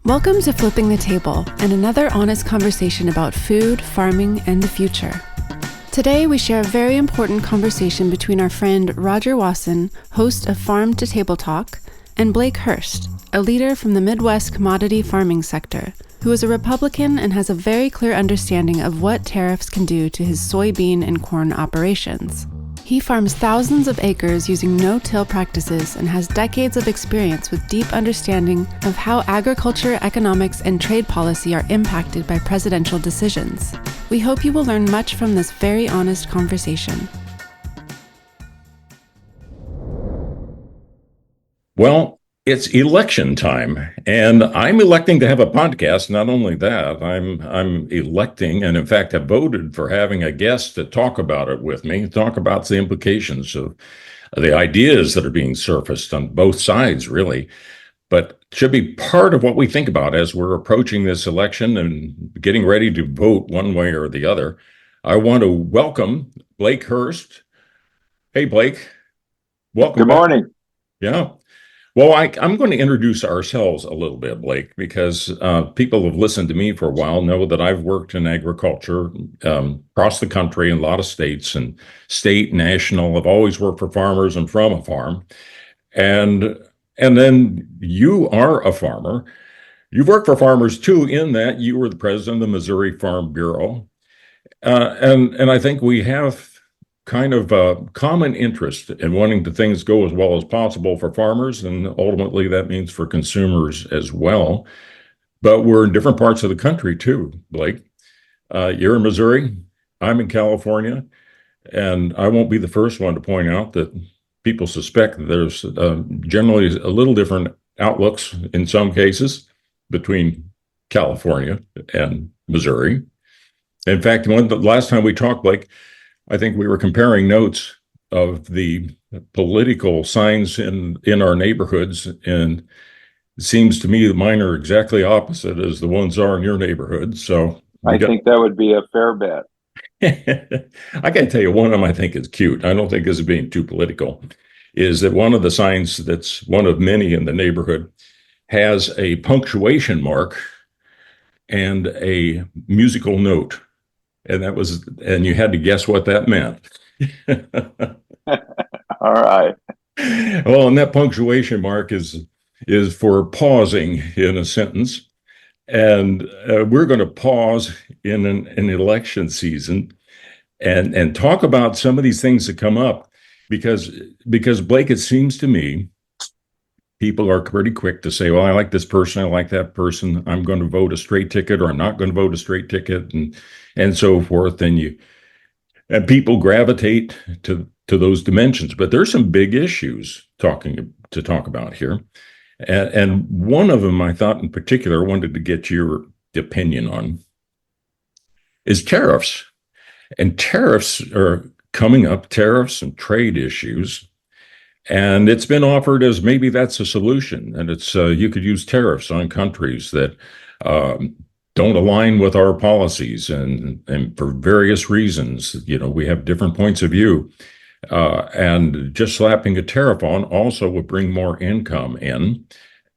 Welcome to Flipping the Table and another honest conversation about food, farming, and the future. Today, we share a very important conversation between our friend Rodger Wasson, host of Farm to Table Talk, and Blake Hurst, a leader from the Midwest commodity farming sector, who is a Republican and has a very clear understanding of what tariffs can do to his soybean and corn operations. He farms thousands of acres using no-till practices and has decades of experience with deep understanding of how agriculture, economics, and trade policy are impacted by presidential decisions. We hope you will learn much from this very honest conversation. Well, it's election time, and I'm electing to have a podcast. Not only that, I'm electing, and in fact, have voted for having a guest to talk about it with me, talk about the implications of the ideas that are being surfaced on both sides, really, but should be part of what we think about as we're approaching this election and getting ready to vote one way or the other. I want to welcome Blake Hurst. Hey, Blake. Welcome Good back. morning. Yeah. Well, I'm going to introduce ourselves a little bit, Blake, because people who have listened to me for a while know that I've worked in agriculture across the country in a lot of states, and state, national. I've always worked for farmers and from a farm. And then you are a farmer. You've worked for farmers, too, in that you were the president of the Missouri Farm Bureau. And I think we have kind of a common interest in wanting to things go as well as possible for farmers, and ultimately that means for consumers as well. But we're in different parts of the country too, Blake. You're in Missouri, I'm in California, and I won't be the first one to point out that people suspect that there's generally a little different outlooks in some cases between California and Missouri. In fact, the last time we talked, Blake, I think we were comparing notes of the political signs in our neighborhoods, and it seems to me that mine are exactly opposite as the ones are in your neighborhood. So I think that would be a fair bet. I got to tell you, one of them I think is cute. I don't think this is being too political. Is that one of the signs that's one of many in the neighborhood has a punctuation mark and a musical note. And you had to guess what that meant. All right. Well, and that punctuation mark is for pausing in a sentence. And we're going to pause in an election season and talk about some of these things that come up because Blake, it seems to me, people are pretty quick to say, well, I like this person, I like that person, I'm going to vote a straight ticket, or I'm not going to vote a straight ticket, and so forth. And people gravitate to those dimensions. But there's some big issues to talk about here. And one of them I thought in particular I wanted to get your opinion on is tariffs. And tariffs are coming up, tariffs and trade issues. And it's been offered as maybe that's a solution. And it's you could use tariffs on countries that don't align with our policies, and for various reasons. You know, we have different points of view. And just slapping a tariff on also would bring more income in.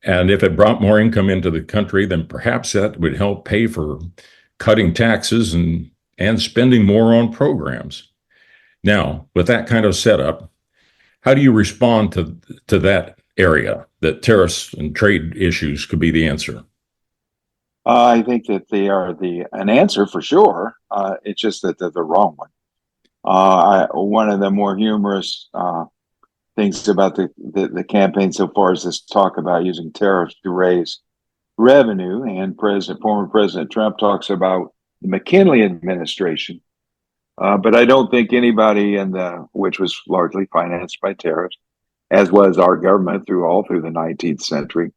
And if it brought more income into the country, then perhaps that would help pay for cutting taxes and spending more on programs. Now, with that kind of setup, how do you respond to that area, that tariffs and trade issues could be the answer? I think that they are an answer for sure. It's just that they're the wrong one. One of the more humorous things about the campaign so far is this talk about using tariffs to raise revenue, and former President Trump talks about the McKinley administration. But I don't think anybody which was largely financed by tariffs, as was our government through the 19th century.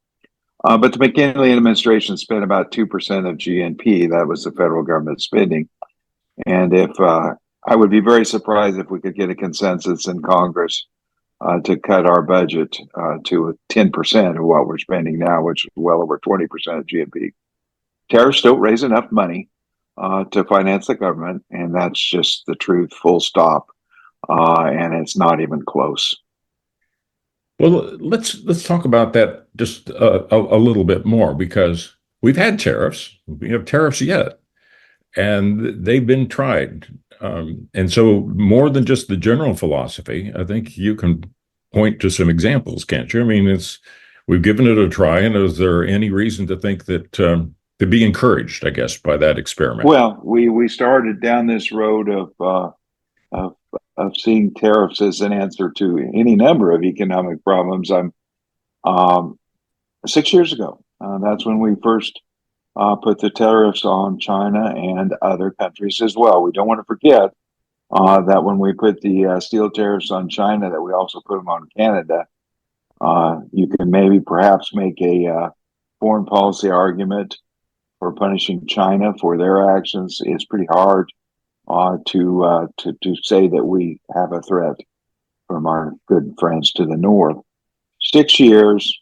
But the McKinley administration spent about 2% of GNP. That was the federal government spending. And I would be very surprised if we could get a consensus in Congress to cut our budget to 10% of what we're spending now, which is well over 20% of GNP. Tariffs don't raise enough money to finance the government, and that's just the truth, full stop. And it's not even close. Well, let's talk about that just a little bit more, because we've had tariffs. We have tariffs yet, and they've been tried. And so more than just the general philosophy, I think you can point to some examples, can't you? I mean, we've given it a try, and is there any reason to think that to be encouraged, I guess, by that experiment? Well, we started down this road of seeing tariffs as an answer to any number of economic problems. I'm 6 years ago. That's when we first put the tariffs on China and other countries as well. We don't want to forget that when we put the steel tariffs on China, that we also put them on Canada. You can maybe perhaps make a foreign policy argument for punishing China for their actions. It's pretty hard to say that we have a threat from our good friends to the north. 6 years,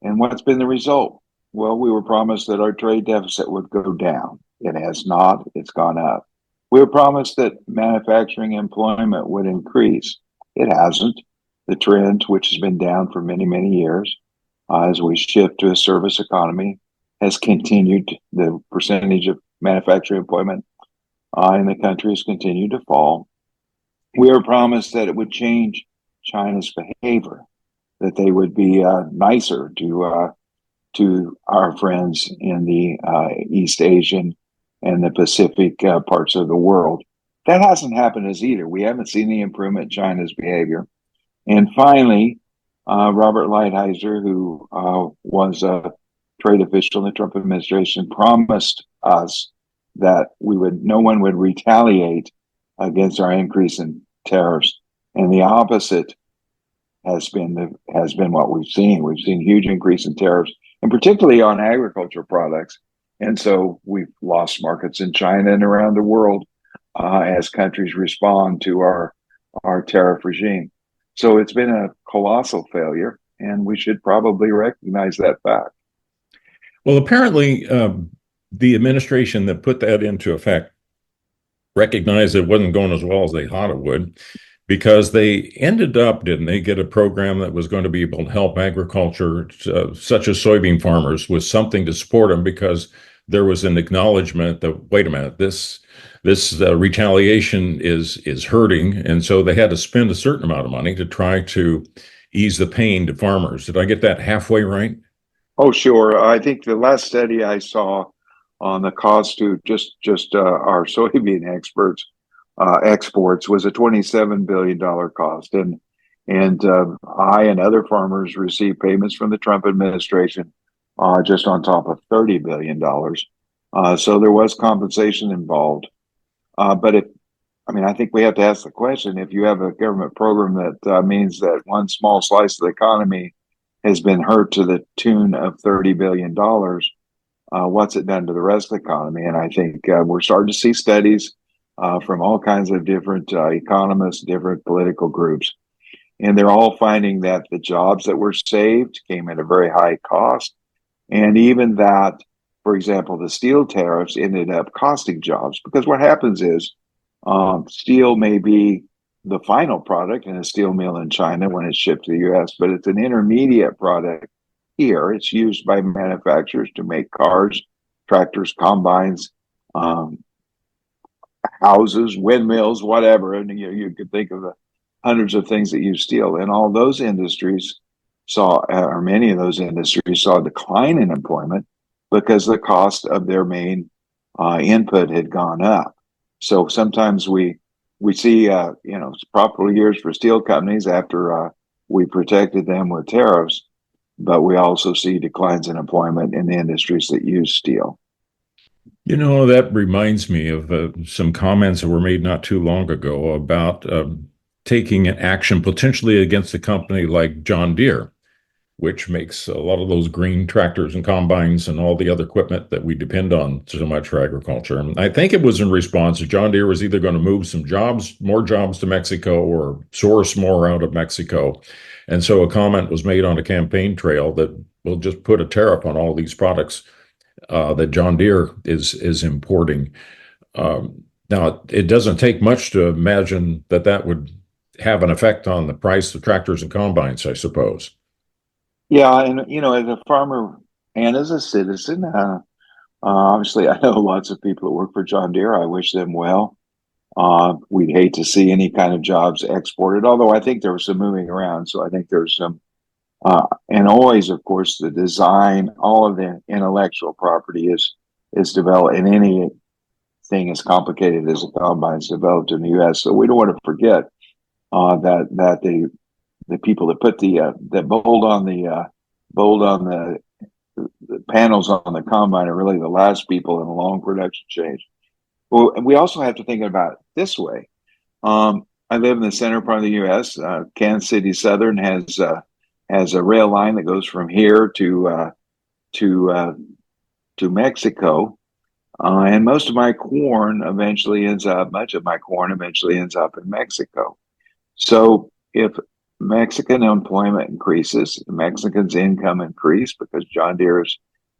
and what's been the result? Well, we were promised that our trade deficit would go down. It has not. It's gone up. We were promised that manufacturing employment would increase. It hasn't. The trend, which has been down for many, many years, as we shift to a service economy, has continued. The percentage of manufacturing employment in the country has continued to fall. We were promised that it would change China's behavior, that they would be nicer to our friends in the East Asian and the Pacific parts of the world. That hasn't happened as either. We haven't seen the improvement in China's behavior. And finally, Robert Lighthizer, who was a trade official in the Trump administration, promised us that no one would retaliate against our increase in tariffs. And the opposite has been what we've seen. We've seen huge increase in tariffs, and particularly on agricultural products. And so we've lost markets in China and around the world as countries respond to our tariff regime. So it's been a colossal failure, and we should probably recognize that fact. Well, apparently, the administration that put that into effect recognized it wasn't going as well as they thought it would, because they ended up, didn't they, get a program that was going to be able to help agriculture, such as soybean farmers, with something to support them, because there was an acknowledgement that, wait a minute, this retaliation is hurting, and so they had to spend a certain amount of money to try to ease the pain to farmers. Did I get that halfway right? Oh, sure. I think the last study I saw on the cost to just our soybean exports was a $27 billion cost, and I and other farmers received payments from the Trump administration just on top of $30 billion. So there was compensation involved. But I think we have to ask the question: if you have a government program that means that one small slice of the economy has been hurt to the tune of $30 billion, what's it done to the rest of the economy? And I think we're starting to see studies from all kinds of different economists, different political groups. And they're all finding that the jobs that were saved came at a very high cost. And even that, for example, the steel tariffs ended up costing jobs, because what happens is steel may be the final product in a steel mill in China when it's shipped to the U.S., but it's an intermediate product here. It's used by manufacturers to make cars, tractors, combines, houses, windmills, whatever. And you could think of the hundreds of things that use steel. And all those industries many of those industries saw a decline in employment because the cost of their main input had gone up. So sometimes we see, profitable years for steel companies after we protected them with tariffs, but we also see declines in employment in the industries that use steel. That reminds me of some comments that were made not too long ago about taking an action potentially against a company like John Deere, which makes a lot of those green tractors and combines and all the other equipment that we depend on so much for agriculture. And I think it was in response to John Deere was either going to move more jobs to Mexico, or source more out of Mexico. And so a comment was made on a campaign trail that we'll just put a tariff on all these products that John Deere is importing. Now, it doesn't take much to imagine that would have an effect on the price of tractors and combines, I suppose. Yeah, and as a farmer and as a citizen, Obviously, I know lots of people that work for John Deere. I wish them well. We'd hate to see any kind of jobs exported, although I think there was some moving around. So I think there's some, and always, of course, the design, all of the intellectual property is developed, and anything as complicated as a combine is developed in the U.S. So we don't want to forget that the people that put that bolt on the panels on the combine are really the last people in a long production chain. Well, and we also have to think about it this way. I live in the center part of the U.S. Kansas City Southern has a rail line that goes from here to Mexico, and much of my corn eventually ends up in Mexico. So if Mexican employment increases, Mexicans' income increase because John Deere is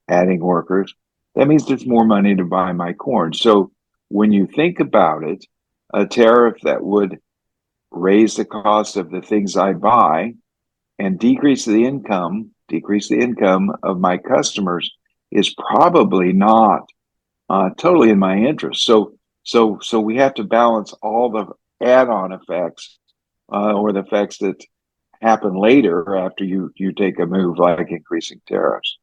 adding workers, that means there's more money to buy my corn. So when you think about it, a tariff that would raise the cost of the things I buy and decrease the income of my customers is probably not totally in my interest. So we have to balance all the add-on effects or the effects that happen later after you take a move like increasing tariffs.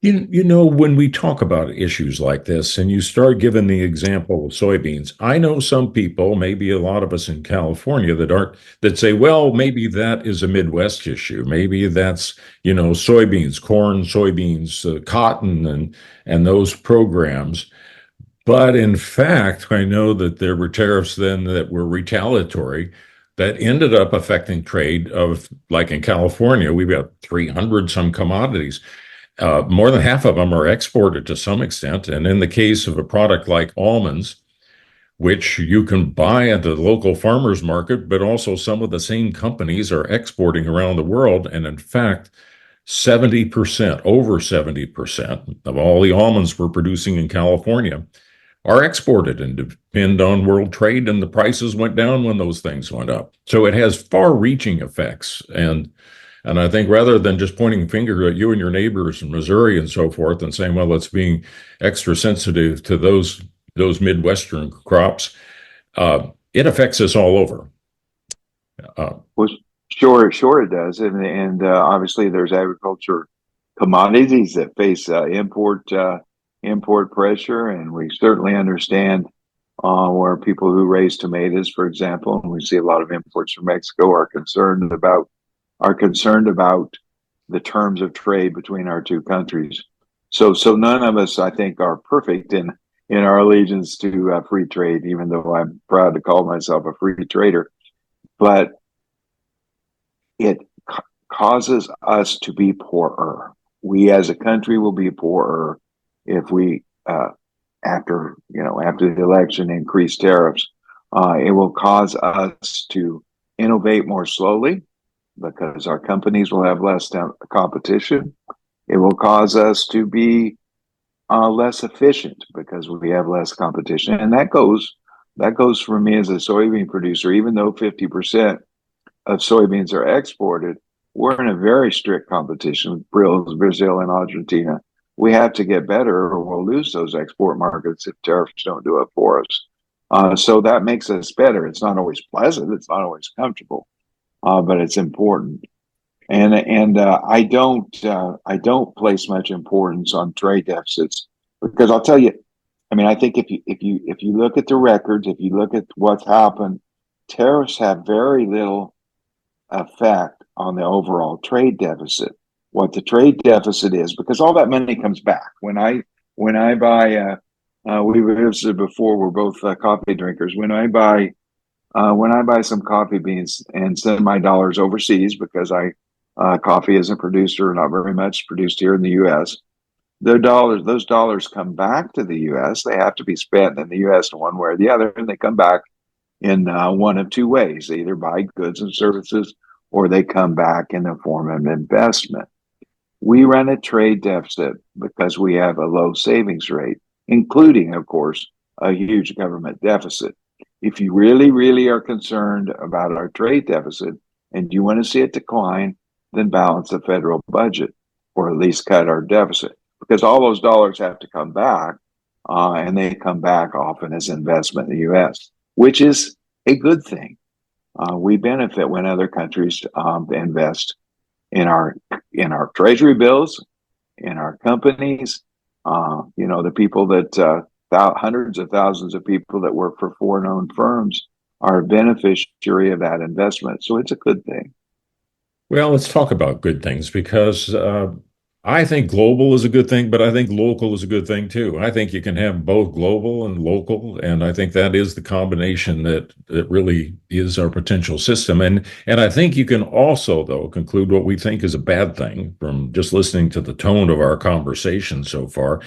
When we talk about issues like this and you start giving the example of soybeans, I know some people, maybe a lot of us in California that say, well, maybe that is a Midwest issue. Maybe that's, soybeans, corn, soybeans, cotton, and those programs. But in fact, I know that there were tariffs then that were retaliatory that ended up affecting trade of, like in California, we've got 300 some commodities. More than half of them are exported to some extent. And in the case of a product like almonds, which you can buy at the local farmers market, but also some of the same companies are exporting around the world. And in fact, 70%, over 70% of all the almonds we're producing in California are exported and depend on world trade, and the prices went down when those things went up. So it has far-reaching effects. And I think rather than just pointing a finger at you and your neighbors in Missouri and so forth and saying, well, it's being extra sensitive to those Midwestern crops, it affects us all over. Well, sure it does. And obviously there's agriculture commodities that face import pressure, and we certainly understand where people who raise tomatoes, for example, and we see a lot of imports from Mexico, are concerned about the terms of trade between our two countries. So none of us, I think, are perfect in our allegiance to free trade, even though I'm proud to call myself a free trader. But it causes us to be poorer. We as a country will be poorer if we, after the election, increase tariffs. It will cause us to innovate more slowly because our companies will have less competition. It will cause us to be less efficient because we have less competition. And that goes for me as a soybean producer. Even though 50% of soybeans are exported, we're in a very strict competition with Brazil and Argentina. We have to get better or we'll lose those export markets if tariffs don't do it for us. So that makes us better. It's not always pleasant. It's not always comfortable, but it's important. And I don't place much importance on trade deficits because I'll tell you, I think if you look at the records, if you look at what's happened, tariffs have very little effect on the overall trade deficit. What the trade deficit is, because all that money comes back. When I buy, we visited before. We're both coffee drinkers. When I buy some coffee beans and send my dollars overseas because coffee isn't produced or not very much produced here in the U.S. Those dollars come back to the U.S. They have to be spent in the U.S. in one way or the other, and they come back in one of two ways: they either buy goods and services, or they come back in the form of investment. We run a trade deficit because we have a low savings rate, including, of course, a huge government deficit. If you really, really are concerned about our trade deficit and you want to see it decline, then balance the federal budget or at least cut our deficit. because all those dollars have to come back, and they come back often as investment in the U.S., which is a good thing. We benefit when other countries invest in our treasury bills, in our companies. The people that hundreds of thousands of people that work for foreign-owned firms are a beneficiary of that investment. So it's a good thing. Well, let's talk about good things because I think global is a good thing, but I think local is a good thing too. I think you can have both global and local, and I think that is the combination that really is our potential system. And I think you can also, though, conclude what we think is a bad thing from just listening to the tone of our conversation so far.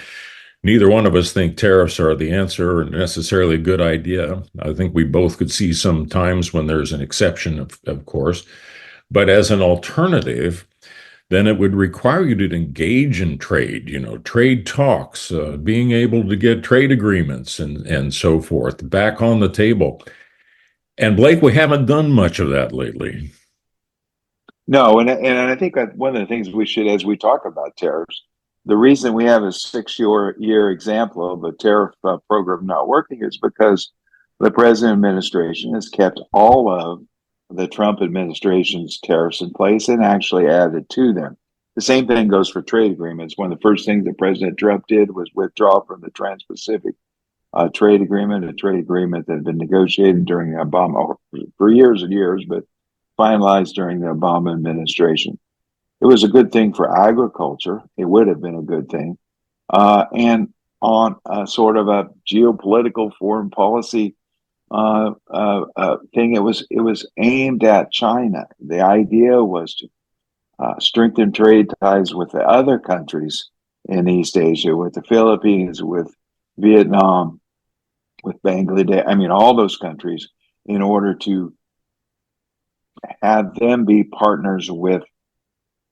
Neither one of us think tariffs are the answer or necessarily a good idea. I think we both could see some times when there's an exception, of course. But as an alternative, then it would require you to engage in trade, trade talks, being able to get trade agreements and so forth back on the table. And Blake, we haven't done much of that lately. No, and I think that one of the things we should, as we talk about tariffs, the reason we have a 6-year example of a tariff program not working is because the present administration has kept all of the Trump administration's tariffs in place and actually added to them. The same thing goes for trade agreements. One of the first things that President Trump did was withdraw from the Trans-Pacific trade agreement, a trade agreement that had been negotiated during the Obama for years and years, but finalized during the Obama administration. It was a good thing for agriculture. It would have been a good thing. And on a sort of a geopolitical foreign policy thing, it was aimed at China. The idea was to strengthen trade ties with the other countries in East Asia, with the Philippines, with Vietnam, with Bangladesh. I mean, all those countries, in order to have them be partners with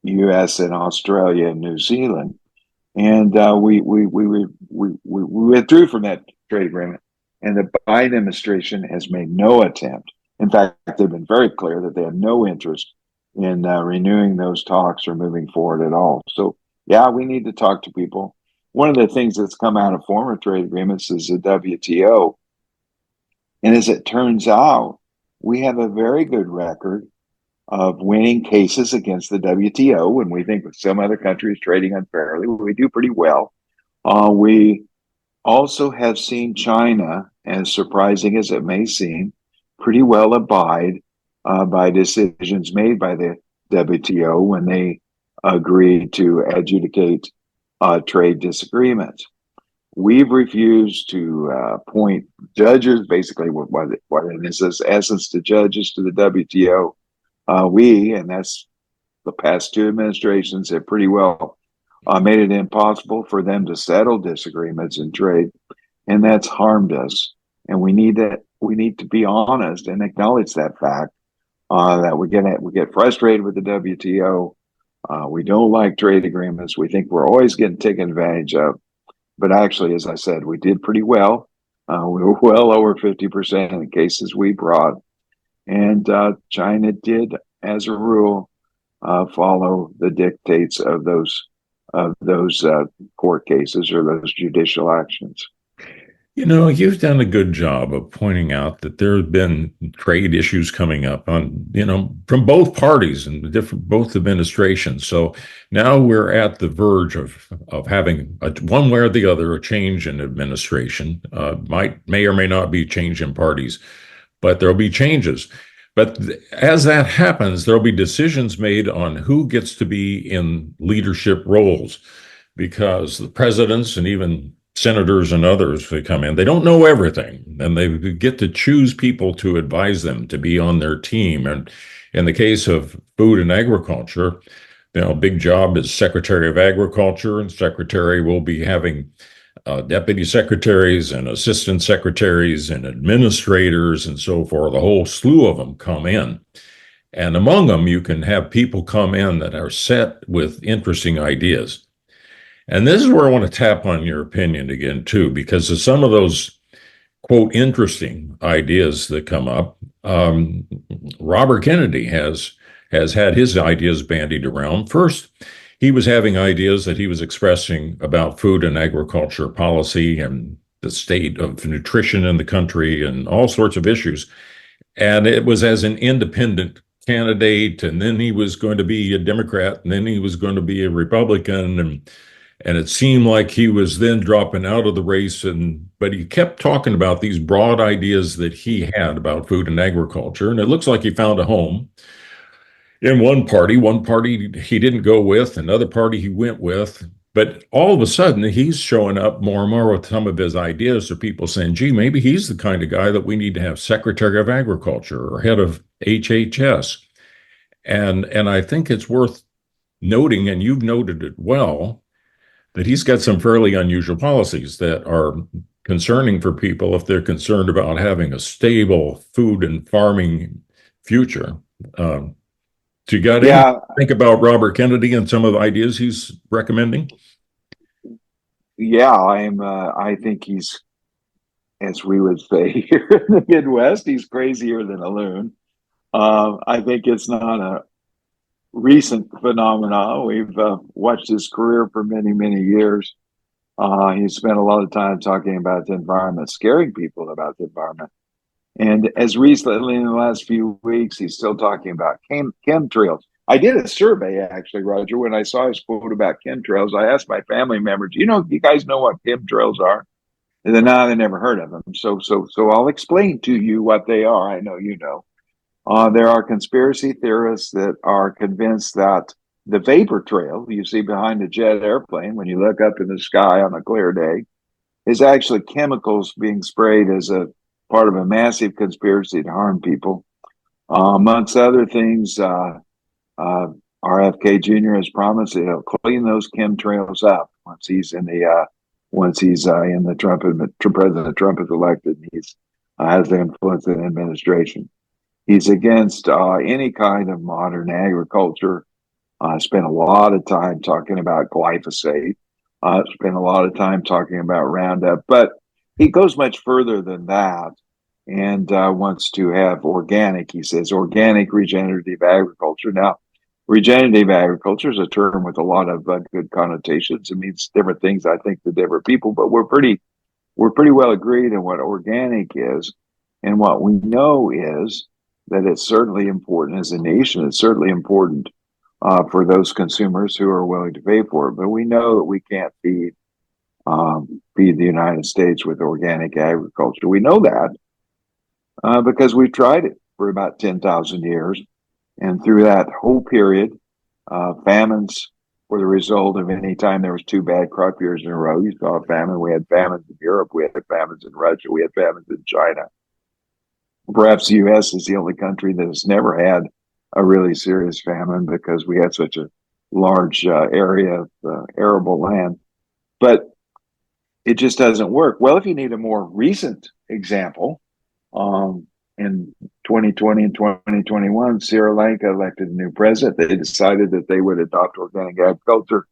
U.S. and Australia and New Zealand. And we withdrew from that trade agreement. And the Biden administration has made no attempt. In fact, they've been very clear that they have no interest in renewing those talks or moving forward at all. So, yeah, we need to talk to people. One of the things that's come out of former trade agreements is the WTO. And as it turns out, we have a very good record of winning cases against the WTO. When we think of some other countries trading unfairly, we do pretty well. We also have seen China, as surprising as it may seem, pretty well abide by decisions made by the WTO when they agreed to adjudicate trade disagreements. We've refused to appoint judges, basically what it is essence to judges to the WTO. And that's the past two administrations, have pretty well made it impossible for them to settle disagreements in trade, and that's harmed us. And we need to be honest and acknowledge that fact that we get frustrated with the WTO. We don't like trade agreements. We think we're always getting taken advantage of. But actually, as I said, we did pretty well. We were well over 50% in the cases we brought. And China did, as a rule, follow the dictates of those court cases or those judicial actions. You've done a good job of pointing out that there have been trade issues coming up on, from both parties and both administrations. So now we're at the verge of having one way or the other a change in administration. May or may not be change in parties, but there'll be changes. But as that happens, there'll be decisions made on who gets to be in leadership roles, because the presidents and even senators and others who come in, they don't know everything, and they get to choose people to advise them to be on their team. And in the case of food and agriculture, big job is Secretary of Agriculture, and Secretary will be having deputy secretaries and assistant secretaries and administrators and so forth. A whole slew of them come in. And among them, you can have people come in that are set with interesting ideas. And this is where I want to tap on your opinion again, too, because of some of those, quote, interesting ideas that come up. Robert Kennedy has had his ideas bandied around. First, he was having ideas that he was expressing about food and agriculture policy and the state of nutrition in the country and all sorts of issues. And it was as an independent candidate, and then he was going to be a Democrat, and then he was going to be a Republican, and it seemed like he was then dropping out of the race. But he kept talking about these broad ideas that he had about food and agriculture, and it looks like he found a home in one party. One party he didn't go with, another party he went with. But all of a sudden, he's showing up more and more with some of his ideas. So people saying, gee, maybe he's the kind of guy that we need to have Secretary of Agriculture or head of HHS. And I think it's worth noting, and you've noted it well, that he's got some fairly unusual policies that are concerning for people if they're concerned about having a stable food and farming future. So you got to think about Robert Kennedy and some of the ideas he's recommending? Yeah, I think he's, as we would say here in the Midwest, he's crazier than a loon. I think it's not a recent phenomenon. We've watched his career for many, many years. He spent a lot of time talking about the environment, scaring people about the environment. And as recently in the last few weeks, he's still talking about chemtrails. I did a survey, actually, Roger, when I saw his quote about chemtrails. I asked my family members, you guys know what chemtrails are? And then, no, they never heard of them. So I'll explain to you what they are. I know you know. There are conspiracy theorists that are convinced that the vapor trail you see behind a jet airplane when you look up in the sky on a clear day is actually chemicals being sprayed as a part of a massive conspiracy to harm people. Amongst other things, RFK Jr. has promised that he'll clean those chemtrails up once he's in the President Trump is elected. And he's has the influence in the administration. He's against any kind of modern agriculture. Spent a lot of time talking about glyphosate. Spent a lot of time talking about Roundup, but he goes much further than that and wants to have organic. He says organic regenerative agriculture. Now, regenerative agriculture is a term with a lot of good connotations. It means different things, I think, to different people, but we're pretty well agreed on what organic is. And what we know is that it's certainly important as a nation. It's certainly important for those consumers who are willing to pay for it. But we know that we can't feed the United States with organic agriculture. We know that because we've tried it for about 10,000 years. And through that whole period, famines were the result of any time there was 2 bad crop years in a row. You saw a famine. We had famines in Europe. We had famines in Russia. We had famines in China. Perhaps the U.S. is the only country that has never had a really serious famine because we had such a large area of arable land. But it just doesn't work. Well, if you need a more recent example, in 2020 and 2021, Sri Lanka elected a new president. They decided that they would adopt organic agriculture.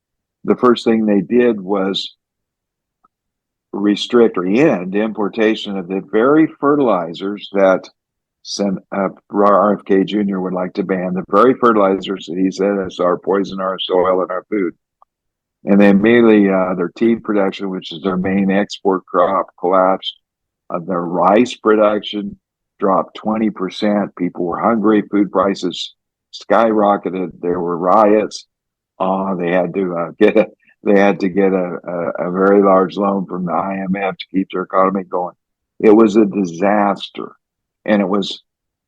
The first thing they did was restrict or end importation of the very fertilizers that RFK Jr. would like to ban, the very fertilizers that he said are poison our soil and our food. And they immediately, their tea production, which is their main export crop, collapsed. Their rice production dropped 20%. People were hungry. Food prices skyrocketed. There were riots. They had to get a very large loan from the IMF to keep their economy going. It was a disaster, and it was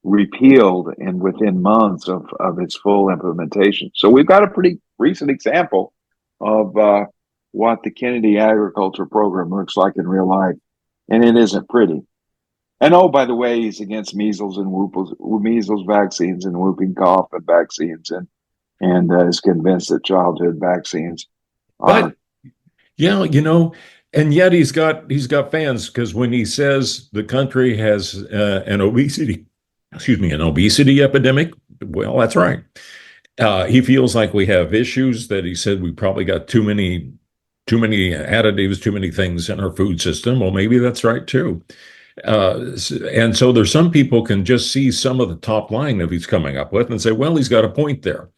repealed and within months of its full implementation. So we've got a pretty recent example of what the Kennedy agriculture program looks like in real life, and it isn't pretty. And oh, by the way, he's against measles vaccines and whooping cough vaccines, and is convinced that childhood vaccines. But yeah, and yet he's got fans, because when he says the country has an obesity epidemic, well, that's right. He feels like we have issues that he said we probably got too many additives, too many things in our food system. Well, maybe that's right too. And so there's some people can just see some of the top line that he's coming up with and say, well, he's got a point there.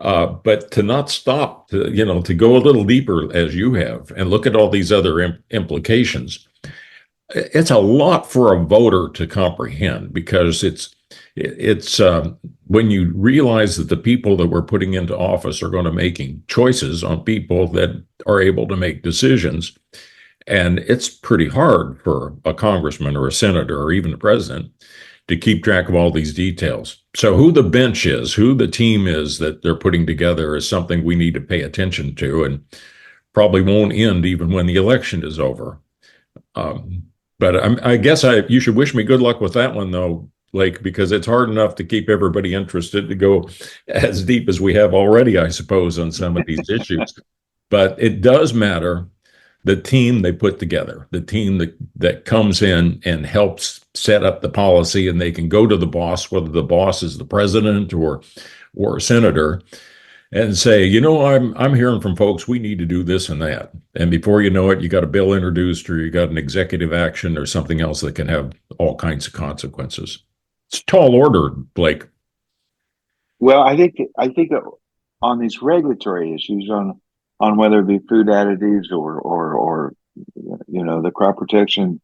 But to not stop, to go a little deeper as you have and look at all these other implications, it's a lot for a voter to comprehend because it's when you realize that the people that we're putting into office are going to making choices on people that are able to make decisions. And it's pretty hard for a congressman or a senator or even the president to keep track of all these details. So who the bench is, who the team is that they're putting together is something we need to pay attention to and probably won't end even when the election is over. Um, but I guess you should wish me good luck with that one, though, Blake, because it's hard enough to keep everybody interested to go as deep as we have already, I suppose, on some of these issues. But it does matter the team they put together, the team that comes in and helps set up the policy, and they can go to the boss, whether the boss is the president or a senator, and say, I'm hearing from folks, we need to do this and that. And before you know it, you got a bill introduced or you got an executive action or something else that can have all kinds of consequences. It's tall order, Blake. Well, I think on these regulatory issues, on whether it be food additives or the crop protection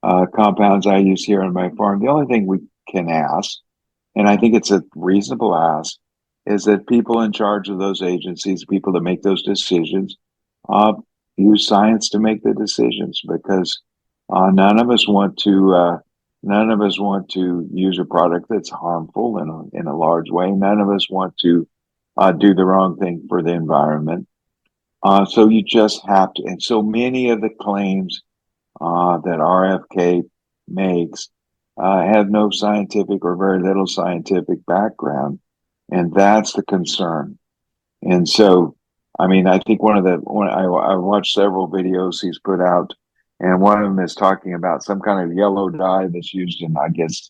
compounds I use here on my farm, the only thing we can ask, and I think it's a reasonable ask, is that people in charge of those agencies, people that make those decisions, use science to make the decisions, because none of us want to use a product that's harmful in a large way. None of us want to do the wrong thing for the environment. So you just have to, and so many of the claims that RFK makes have no scientific or very little scientific background. And that's the concern. And so, I mean, I think I watched several videos he's put out, and one of them is talking about some kind of yellow dye that's used in, I guess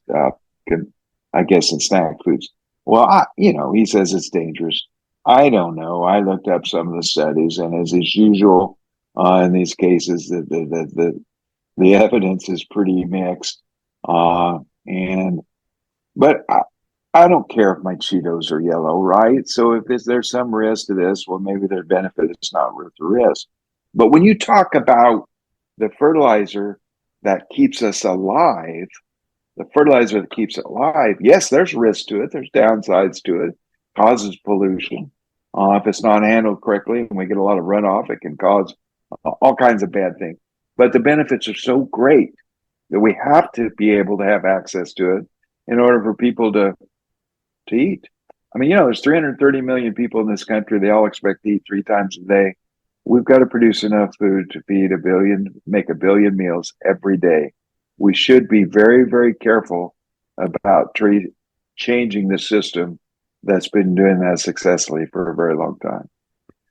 in snack foods. Well, he says it's dangerous. I don't know. I looked up some of the studies, and as is usual in these cases, the evidence is pretty mixed. But I don't care if my Cheetos are yellow, right? So if there's some risk to this, well, maybe their benefit is not worth the risk. But when you talk about the fertilizer that keeps us alive, yes, there's risk to it. There's downsides to it. Causes pollution. If it's not handled correctly and we get a lot of runoff, it can cause all kinds of bad things. But the benefits are so great that we have to be able to have access to it in order for people to eat. I mean, there's 330 million people in this country. They all expect to eat 3 times a day. We've got to produce enough food to feed make a billion meals every day. We should be very, very careful about changing the system that's been doing that successfully for a very long time.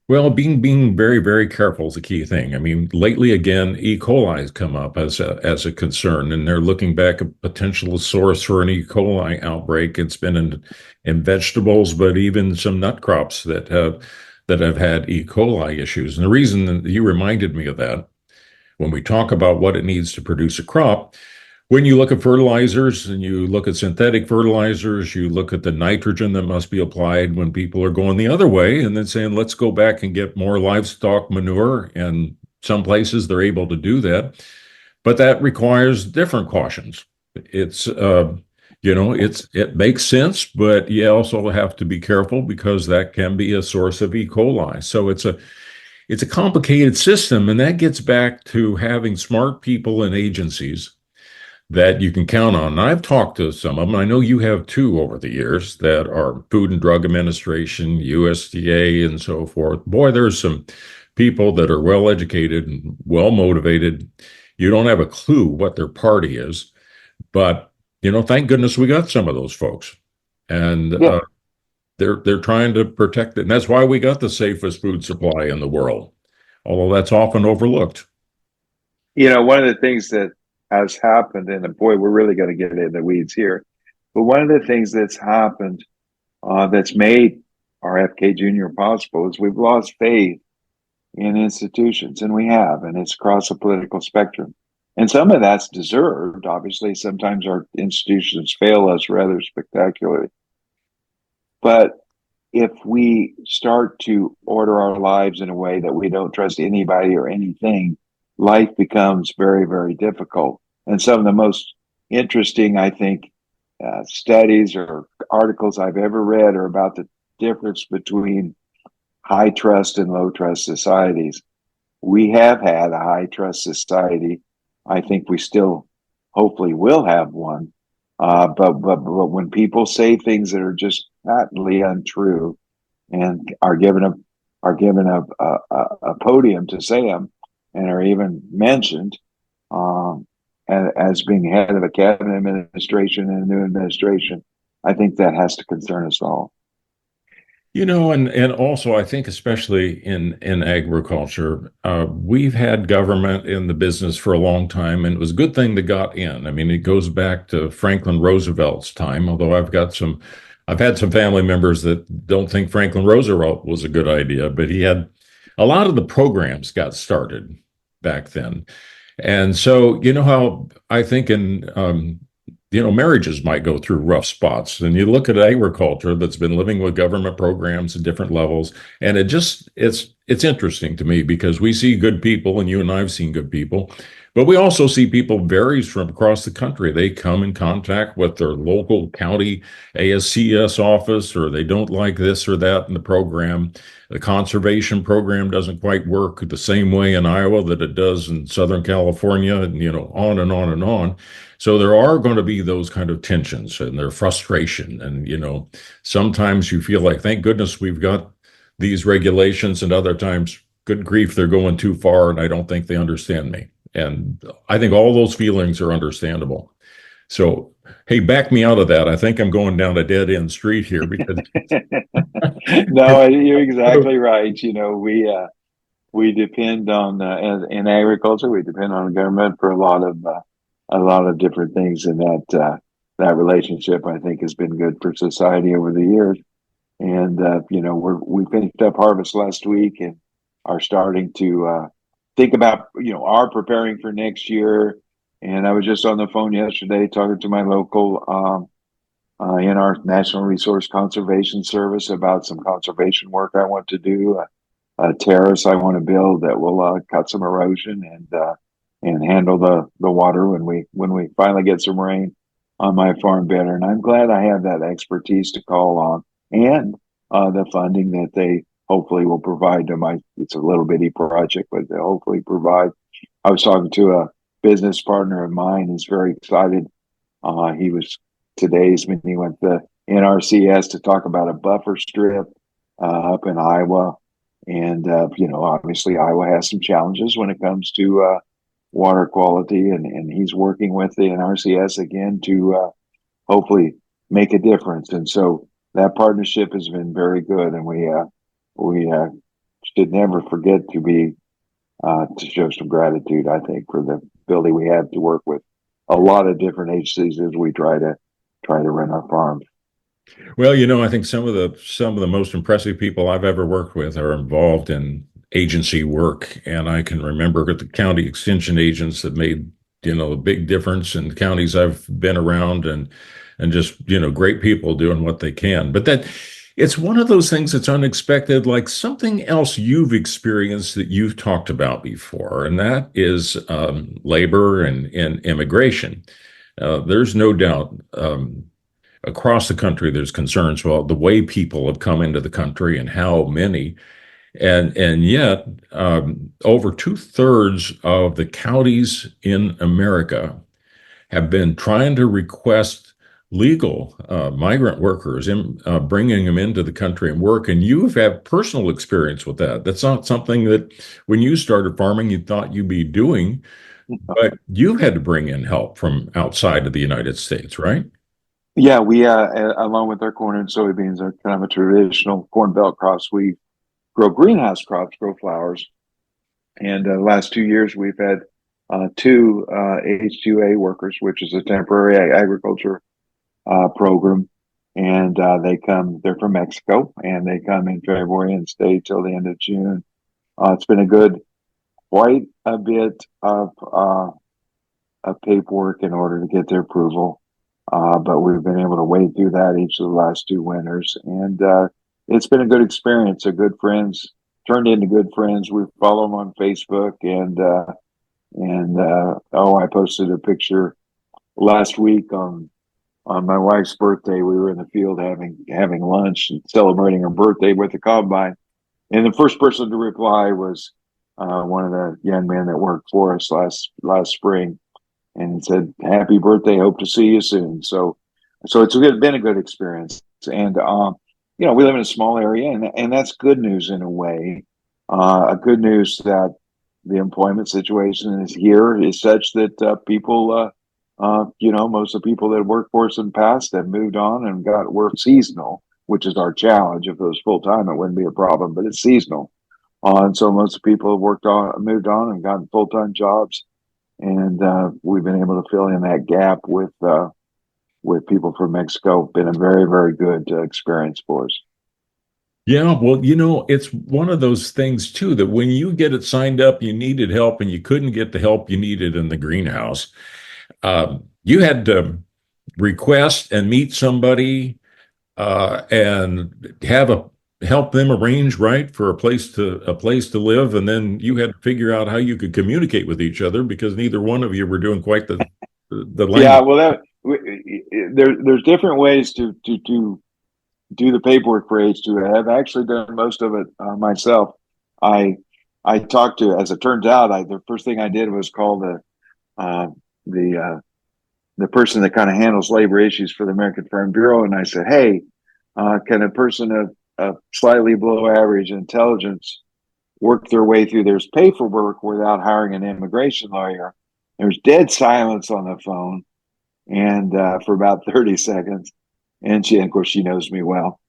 Well, being very, very careful is a key thing. I mean, lately again, E. coli has come up as a concern, and they're looking back at potential source for an E. coli outbreak. It's been in vegetables, but even some nut crops that have had E. coli issues. And the reason that you reminded me of that, when we talk about what it needs to produce a crop, when you look at fertilizers and you look at synthetic fertilizers, you look at the nitrogen that must be applied when people are going the other way and then saying, let's go back and get more livestock manure. And some places they're able to do that, but that requires different cautions. It makes sense, but you also have to be careful because that can be a source of E. coli. So it's a complicated system, and that gets back to having smart people and agencies that you can count on. And I've talked to some of them. I know you have too over the years that are Food and Drug Administration, USDA, and so forth. Boy, there's some people that are well educated and well motivated. You don't have a clue what their party is, but thank goodness we got some of those folks, and they're trying to protect it, and that's why we got the safest food supply in the world. Although that's often overlooked. One of the things that has happened, and boy, we're really going to get in the weeds here. But one of the things that's happened that's made RFK Jr. possible is we've lost faith in institutions, and we have, and it's across the political spectrum. And some of that's deserved. Obviously, sometimes our institutions fail us rather spectacularly. But if we start to order our lives in a way that we don't trust anybody or anything, life becomes very, very difficult. And some of the most interesting, I think, studies or articles I've ever read are about the difference between high trust and low trust societies. We have had a high trust society. I think we still hopefully will have one. But when people say things that are just patently untrue and are given a podium to say them and are even mentioned um, as being head of a cabinet administration and a new administration, I think that has to concern us all. And also I think especially in agriculture, we've had government in the business for a long time, and it was a good thing that got in. I mean, it goes back to Franklin Roosevelt's time, although I've had some family members that don't think Franklin Roosevelt was a good idea, but he had a lot of the programs got started back then. And so, you know how I think marriages might go through rough spots. And you look at agriculture that's been living with government programs at different levels, and it's interesting to me because we see good people, and you and I have seen good people, but we also see people varies from across the country. They come in contact with their local county ASCS office, or they don't like this or that in the program. The conservation program doesn't quite work the same way in Iowa that it does in Southern California, and on and on and on. So there are going to be those kind of tensions and their frustration. And, sometimes you feel like, thank goodness we've got these regulations, and other times, good grief, they're going too far and I don't think they understand me. And I think all those feelings are understandable. So, hey, back me out of that. I think I'm going down a dead end street here because No, you're exactly right. We depend on in agriculture. We depend on the government for a lot of different things, and that relationship I think has been good for society over the years. And we finished up harvest last week and are starting to think about are preparing for next year. And I was just on the phone yesterday talking to my local in our National Resource Conservation Service about some conservation work I want to do. Terrace I want to build that will cut some erosion and handle the water when we finally get some rain on my farm better. And I'm glad I have that expertise to call on, and the funding that they hopefully will provide to my. It's a little bitty project, but they hopefully provide. I was talking to a business partner of mine who's very excited. He was today's when he went to NRCS to talk about a buffer strip up in Iowa. And, obviously Iowa has some challenges when it comes to water quality, and he's working with the NRCS again to hopefully make a difference. And so that partnership has been very good, and we should never forget to show some gratitude, I think, for the ability we have to work with a lot of different agencies as we try to run our farms. Well, I think some of the most impressive people I've ever worked with are involved in agency work, and I can remember the county extension agents that made a big difference in the counties I've been around, and just great people doing what they can. But that it's one of those things that's unexpected, like something else you've experienced that you've talked about before, and that is labor and immigration. There's no doubt. Across the country, there's concerns about the way people have come into the country and how many, and yet over 2/3 of the counties in America have been trying to request legal migrant workers and bringing them into the country and work. And you've had personal experience with that. That's not something that when you started farming you thought you'd be doing, but you've had to bring in help from outside of the United States, right? Yeah, we along with our corn and soybeans are kind of a traditional corn belt crops. We grow greenhouse crops, grow flowers, and the last 2 years we've had two H2A workers, which is a temporary agriculture program, and they're from Mexico, and they come in February and stay till the end of June. It's been quite a bit of paperwork in order to get their approval. But we've been able to wade through that each of the last two winters. And it's been a good experience. A good friends turned into good friends. We follow them on Facebook, and I posted a picture last week on my wife's birthday. We were in the field having lunch and celebrating her birthday with the combine. And the first person to reply was one of the young men that worked for us last spring, and he said, "Happy birthday! Hope to see you soon." So it's been a good experience, and we live in a small area, and that's good news in a way. A good news that the employment situation is here is such that people, most of the people that worked for us in the past have moved on and got work seasonal, which is our challenge. If it was full time, it wouldn't be a problem, but it's seasonal. And so most of the people have moved on and gotten full time jobs, and we've been able to fill in that gap with people from Mexico. Been a very, very good experience for us. Yeah, well, it's one of those things too that when you get it signed up, you needed help and you couldn't get the help you needed in the greenhouse. You had to request and meet somebody and help them arrange, right, for a place to live, and then you had to figure out how you could communicate with each other because neither one of you were doing quite the language. Yeah, well, there's different ways to do the paperwork for H2A. I've actually done most of it myself. I talked to, as it turns out, the first thing I did was call the person that kind of handles labor issues for the American Farm Bureau, and I said, "Hey, can a person of slightly below average intelligence work their way through their paperwork without hiring an immigration lawyer?" There's dead silence on the phone, and for about 30 seconds. And of course, she knows me well.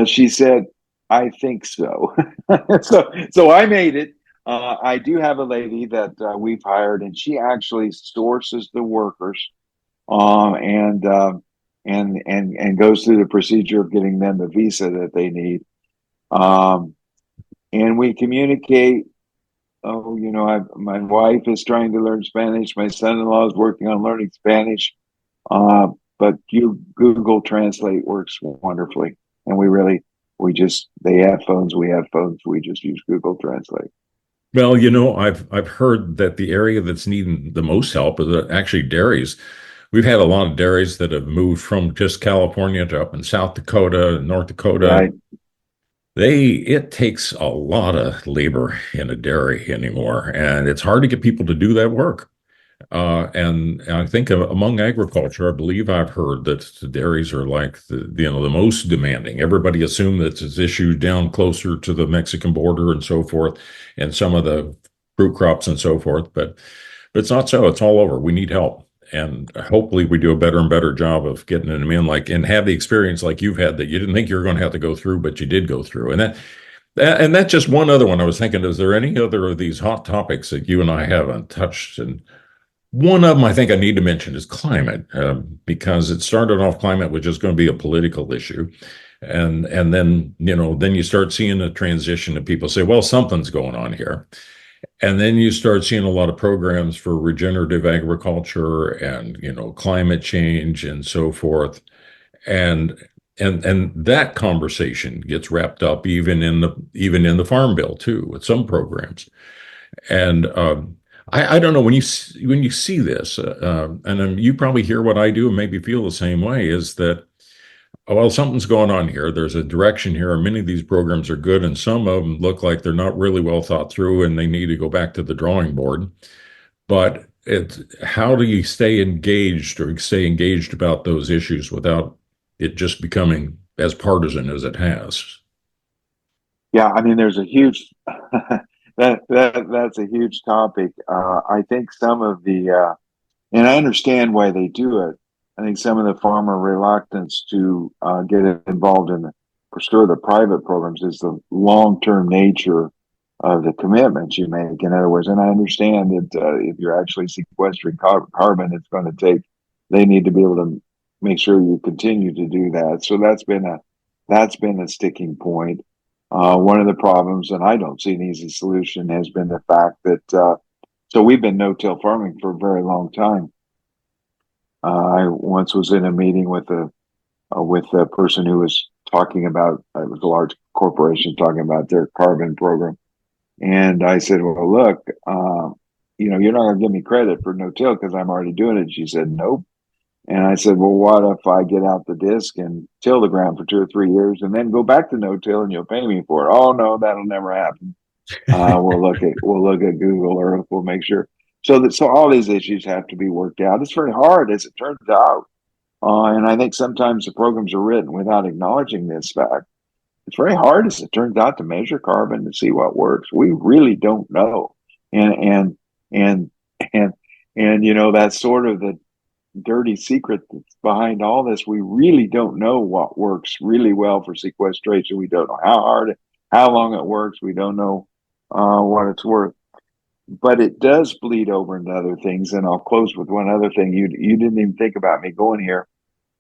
She said, "I think so." so I made it. I do have a lady that we've hired, and she actually sources the workers, and goes through the procedure of getting them the visa that they need. And we communicate. Oh, my wife is trying to learn Spanish. My son-in-law is working on learning Spanish. But Google Translate works wonderfully, and they have phones, we have phones, we just use Google Translate. Well, I've heard that the area that's needing the most help is actually dairies. We've had a lot of dairies that have moved from just California to up in South Dakota, North Dakota. Right. It takes a lot of labor in a dairy anymore, and it's hard to get people to do that work. And I think among agriculture, I believe I've heard that the dairies are like the most demanding. Everybody assumes that it's issued down closer to the Mexican border and so forth, and some of the fruit crops and so forth. But it's not so. It's all over. We need help, and hopefully we do a better and better job of getting them in, and have the experience like you've had that you didn't think you were going to have to go through, but you did go through, and that's just one other one. I was thinking, is there any other of these hot topics that you and I haven't touched? And one of them I think I need to mention is climate, because it started off climate was just going to be a political issue. And then you start seeing a transition and people say, well, something's going on here. And then you start seeing a lot of programs for regenerative agriculture and, climate change and so forth. And that conversation gets wrapped up even in the Farm Bill too, with some programs. And I don't know when you see this, and you probably hear what I do and maybe feel the same way, is that, well, something's going on here. There's a direction here. Many of these programs are good, and some of them look like they're not really well thought through, and they need to go back to the drawing board. But how do you stay engaged about those issues without it just becoming as partisan as it has? Yeah, I mean, there's a huge that's a huge topic. I think some of the and I understand why they do it. I think some of the farmer reluctance to get involved in the private programs is the long-term nature of the commitments you make. In other words, and I understand that if you're actually sequestering carbon, it's going to take. They need to be able to make sure you continue to do that. So that's been a sticking point. One of the problems, and I don't see an easy solution, has been the fact that so we've been no-till farming for a very long time. I once was in a meeting with a person who was talking about, it was a large corporation talking about their carbon program. And I said, well, look, you're not going to give me credit for no-till because I'm already doing it. She said, nope. And I said, well, what if I get out the disc and till the ground for 2 or 3 years and then go back to no-till and you'll pay me for it? Oh, no, that'll never happen. We'll look at Google Earth. We'll make sure. So all these issues have to be worked out. It's very hard, as it turns out. And I think sometimes the programs are written without acknowledging this fact. It's very hard, as it turns out, to measure carbon to see what works. We really don't know, and that's sort of the dirty secret that's behind all this. We really don't know what works really well for sequestration. We don't know how long it works. We don't know what it's worth. But it does bleed over into other things. And I'll close with one other thing. You didn't even think about me going here,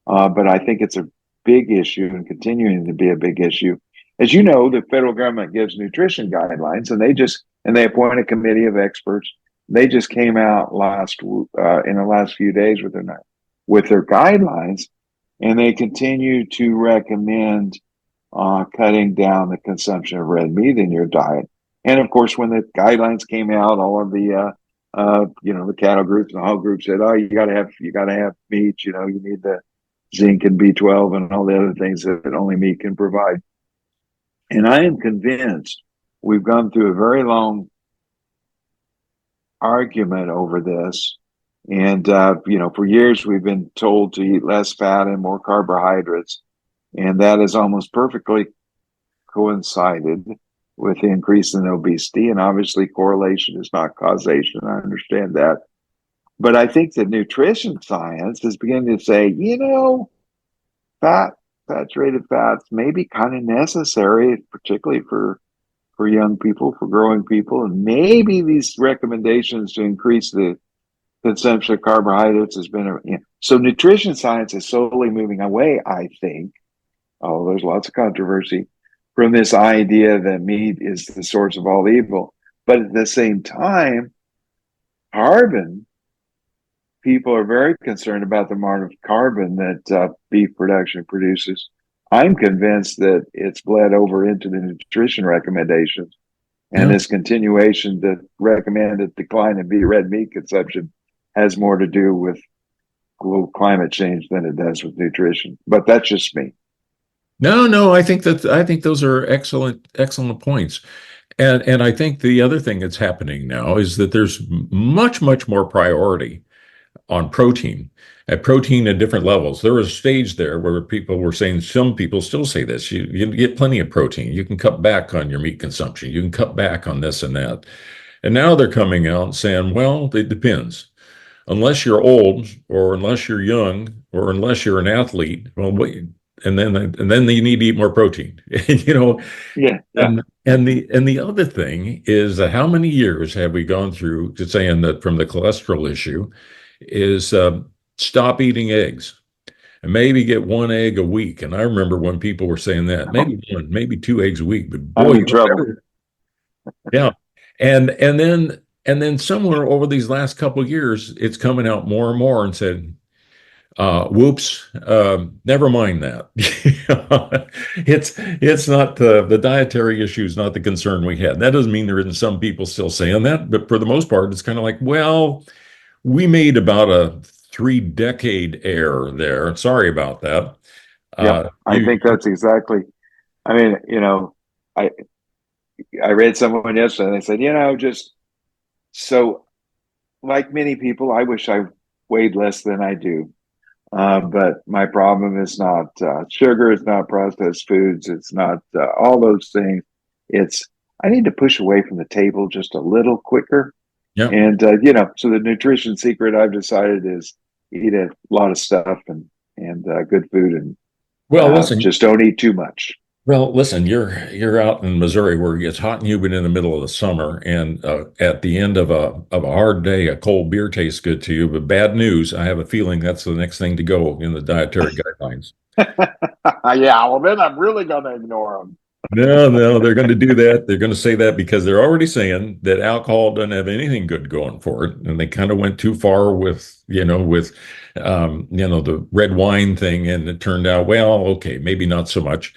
but I think it's a big issue and continuing to be a big issue. As you know, the federal government gives nutrition guidelines, and they appoint a committee of experts. They just came out in the last few days with their guidelines, and they continue to recommend cutting down the consumption of red meat in your diet. And of course, when the guidelines came out, all of the the cattle groups and the hog groups said, "Oh, you got to have meat. You need the zinc and B12 and all the other things that only meat can provide." And I am convinced we've gone through a very long argument over this. And, for years we've been told to eat less fat and more carbohydrates. And that has almost perfectly coincided with the increase in obesity. And obviously correlation is not causation. I understand that. But I think that nutrition science is beginning to say, saturated fats may be kind of necessary, particularly for young people, for growing people. And maybe these recommendations to increase the consumption of carbohydrates has been so nutrition science is slowly moving away, I think. Oh, there's lots of controversy from this idea that meat is the source of all evil. But at the same time, carbon, people are very concerned about the amount of carbon that beef production produces. I'm convinced that it's bled over into the nutrition recommendations. And this continuation to recommend a decline in red meat consumption has more to do with global climate change than it does with nutrition. But that's just me. No, I think those are excellent points. And I think the other thing that's happening now is that there's much more priority on protein at different levels. There was a stage there where people were saying, some people still say this, you get plenty of protein. You can cut back on your meat consumption. You can cut back on this and that. And now they're coming out and saying, well, it depends. Unless you're old or unless you're young or unless you're an athlete, well, wait. And then you need to eat more protein, Yeah. And the other thing is that how many years have we gone through to saying that from the cholesterol issue is stop eating eggs and maybe get 1 egg a week. And I remember when people were saying that, maybe 2 eggs a week, but boy, I'm in trouble. Yeah. And then somewhere over these last couple of years, it's coming out more and more and said, whoops, never mind that. It's not the dietary issue is not the concern we had. That doesn't mean there isn't some people still saying that, but for the most part, it's kind of like, well, we made about a 3-decade error there. Sorry about that. I think that's exactly. I mean, I read someone yesterday. And they said, just so, like many people, I wish I weighed less than I do. But my problem is not sugar, it's not processed foods, it's not all those things. It's I need to push away from the table just a little quicker. Yeah. And so the nutrition secret I've decided is eat a lot of stuff and good food and listen, just don't eat too much. Well, listen, you're out in Missouri where it's hot and humid in the middle of the summer, and at the end of a hard day, a cold beer tastes good to you. But bad news, I have a feeling that's the next thing to go in the dietary guidelines. Yeah, well then I'm really going to ignore them. No, they're going to do that. They're going to say that because they're already saying that alcohol doesn't have anything good going for it, and they kind of went too far with, the red wine thing, and it turned out, well, okay, maybe not so much.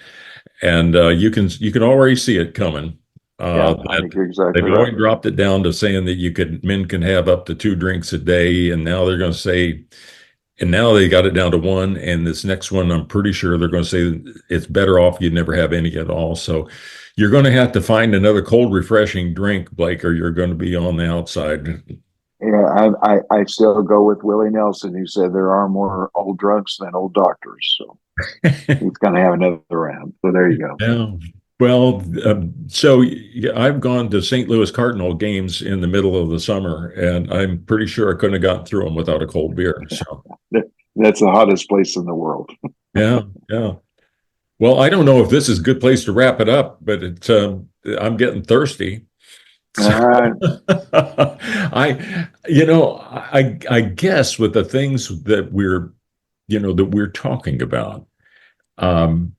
And you can already see it coming. Yeah, I That think you're exactly they've right. already dropped it down to saying that men can have up to 2 drinks a day, and now they're going to say, and now they got it down to one. And this next one, I'm pretty sure they're going to say it's better off you never have any at all. So you're going to have to find another cold, refreshing drink, Blake, or you're going to be on the outside. Yeah, I still go with Willie Nelson, who said there are more old drunks than old doctors. So he's going to have another round. So there you go. Yeah. Well, so yeah, I've gone to St. Louis Cardinal games in the middle of the summer, and I'm pretty sure I couldn't have gotten through them without a cold beer. So, That's the hottest place in the world. yeah, yeah. Well, I don't know if this is a good place to wrap it up, but I'm getting thirsty. All So right. I guess with the things that we're talking about, um,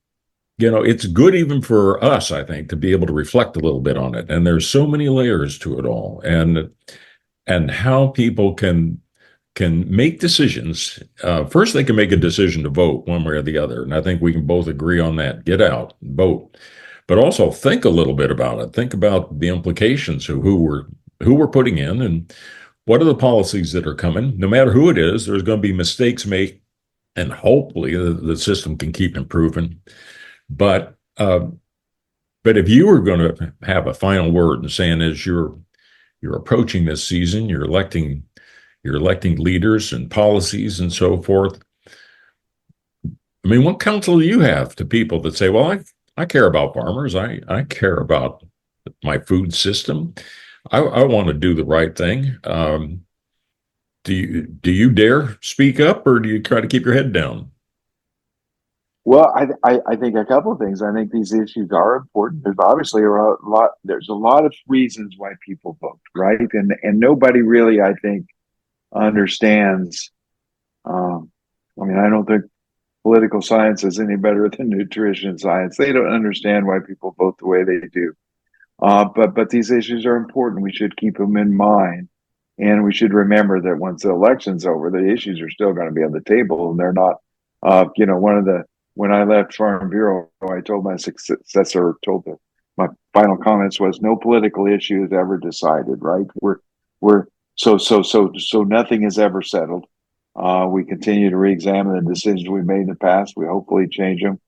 it's good even for us, I think, to be able to reflect a little bit on it. And there's so many layers to it all, and how people can make decisions. First, they can make a decision to vote one way or the other, and I think we can both agree on that. Get out, vote, but also think a little bit about it. Think about the implications of who we're putting in, and what are the policies that are coming. No matter who it is, there's going to be mistakes made, and hopefully the system can keep improving. But but if you were going to have a final word and saying, as you're approaching this season, you're electing leaders and policies and so forth. I mean, what counsel do you have to people that say, well, I care about farmers. I care about my food system. I want to do the right thing. Do you dare speak up, or do you try to keep your head down? Well, I think a couple of things. I think these issues are important. There's a lot of reasons why people vote, right? And nobody really, I think, understands. I don't think political science is any better than nutrition science. They don't understand why people vote the way they do. But these issues are important. We should keep them in mind, and we should remember that once the election's over, the issues are still going to be on the table, and they're not. When I left Farm Bureau, I told my successor, my final comments was, no political issue is ever decided. Right? We're so nothing is ever settled. We continue to re-examine the decisions we made in the past. We hopefully change them.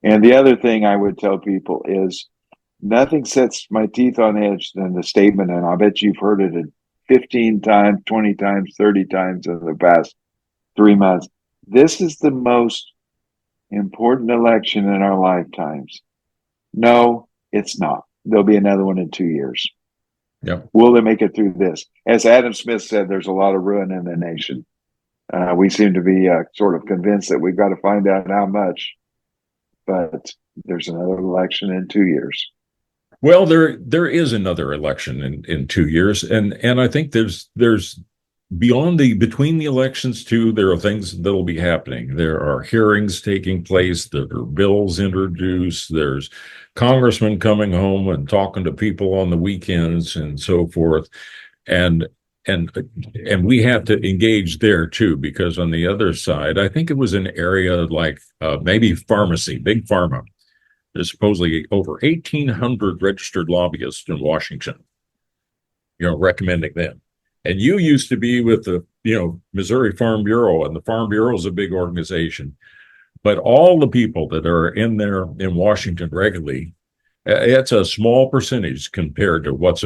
And the other thing I would tell people is, nothing sets my teeth on edge than the statement, and I bet you've heard it 15 times, 20 times, 30 times in the past 3 months. This is the most important election in our lifetimes. No, it's not. There'll be another one in 2 years. Yep. Will they make it through this? As Adam Smith said, there's a lot of ruin in the nation. We seem to be sort of convinced that we've got to find out how much, but there's another election in 2 years. Well, there is another election in 2 years, and I think there's between the elections too, there are things that'll be happening. There are hearings taking place, there are bills introduced, there's congressmen coming home and talking to people on the weekends and so forth. And we have to engage there too, because on the other side, I think it was an area like maybe pharmacy, big pharma. There's supposedly over 1,800 registered lobbyists in Washington, recommending them. And you used to be with the, Missouri Farm Bureau, and the Farm Bureau is a big organization. But all the people that are in there in Washington regularly, it's a small percentage compared to what's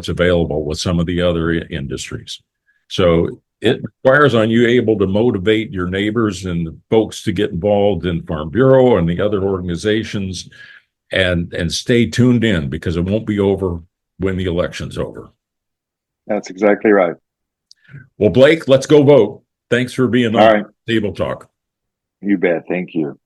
available with some of the other industries. So it requires on you able to motivate your neighbors and folks to get involved in Farm Bureau and the other organizations, and stay tuned in, because it won't be over when the election's over. That's exactly right. Well, Blake, let's go vote. Thanks for being on Table Talk. You bet. Thank you.